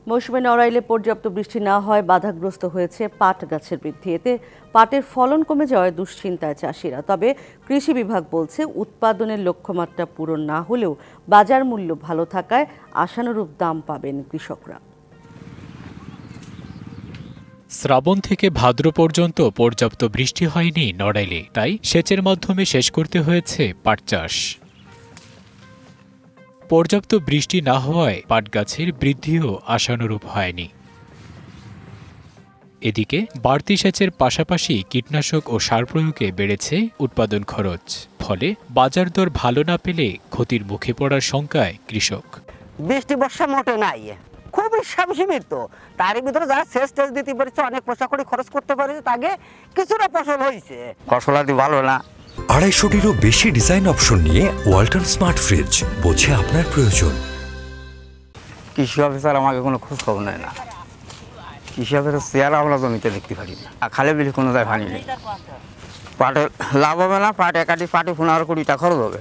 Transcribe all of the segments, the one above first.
মৌসুমে নড়াইলে পর্যাপ্ত বৃষ্টি না হয় বাধাগ্রস্ত হয়েছে পাট গাছের বৃদ্ধি। এতে পাটের ফলন কমে যাওয়ায় দুশ্চিন্তায় চাষিরা। তবে কৃষি বিভাগ বলছে উৎপাদনের লক্ষ্যমাত্রা পূরণ না হলেও বাজার মূল্য ভালো থাকায় আশানুরূপ দাম পাবেন কৃষকরা। শ্রাবণ থেকে ভাদ্র পর্যন্ত পর্যাপ্ত বৃষ্টি হয়নি নড়াইলে, তাই সেচের মাধ্যমে শেষ করতে হয়েছে পাট চাষ। পর্যাপ্ত বৃষ্টি না হওয়ায় পাট গাছের বৃদ্ধিও আশানুরূপ হয়নি। এদিকে বাড়তি সেচের পাশাপাশি কীটনাশক ও সার প্রয়োগে বেড়েছে উৎপাদন খরচ। ফলে বাজার দর ভালো না পেলে ক্ষতির মুখে পড়ার শঙ্কায় কৃষক। বৃষ্টি বর্ষা মোটে নাই, খুবই সীমিত। তার ভিতরে যারা সেচ টেচ দিতে পেরেছে, অনেক পয়সা করে খরচ করতে পেরেছে, তাকে কিছুটা ফসল হয়েছে। ফসল আদি ভালো না। 250-টিরও বেশি ডিজাইন অপশন নিয়ে ওয়ালটন স্মার্ট ফ্রিজ, বোঝে আপনার প্রয়োজন। কৃষি অফিসার আমাকে কোনো খোঁজ খবর নেয় না। কৃষি অফিসার চেয়ার আমরা জমিতে দেখতে পারি না। খালে বিলি কোনো যায় পানি নেই। পাটের লাভ হবে না। পাট একাটি পাটে 15-20 টাকা খরচ হবে,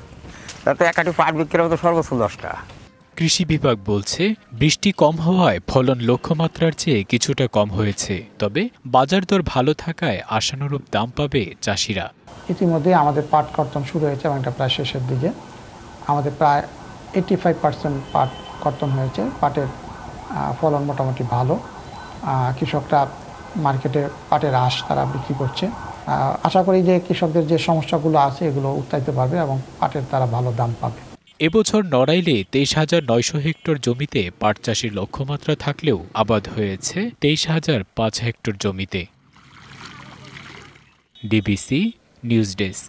তাতে একাটি পাট বিক্রি হবে তো সর্বোচ্চ 10 টাকা। কৃষি বিভাগ বলছে বৃষ্টি কম হওয়ায় ফলন লক্ষ্যমাত্রার চেয়ে কিছুটা কম হয়েছে। তবে বাজার দর ভালো থাকায় আশানুরূপ দাম পাবে চাষিরা। ইতিমধ্যে আমাদের পাট কর্তন শুরু হয়েছে এবং এটা প্রায় শেষের দিকে। আমাদের প্রায় 85% পাট কর্তন হয়েছে। পাটের ফলন মোটামুটি ভালো। কৃষকরা মার্কেটে পাটের আঁশ তারা বিক্রি করছে। আশা করি যে কৃষকদের যে সমস্যাগুলো আছে এগুলো উত্থাইতে পারবে এবং পাটের তারা ভালো দাম পাবে। এবছর নড়াইলে 23,900 হেক্টর জমিতে পাট চাষের লক্ষ্যমাত্রা থাকলেও আবাদ হয়েছে 23,005 হেক্টর জমিতে। DBC news desk.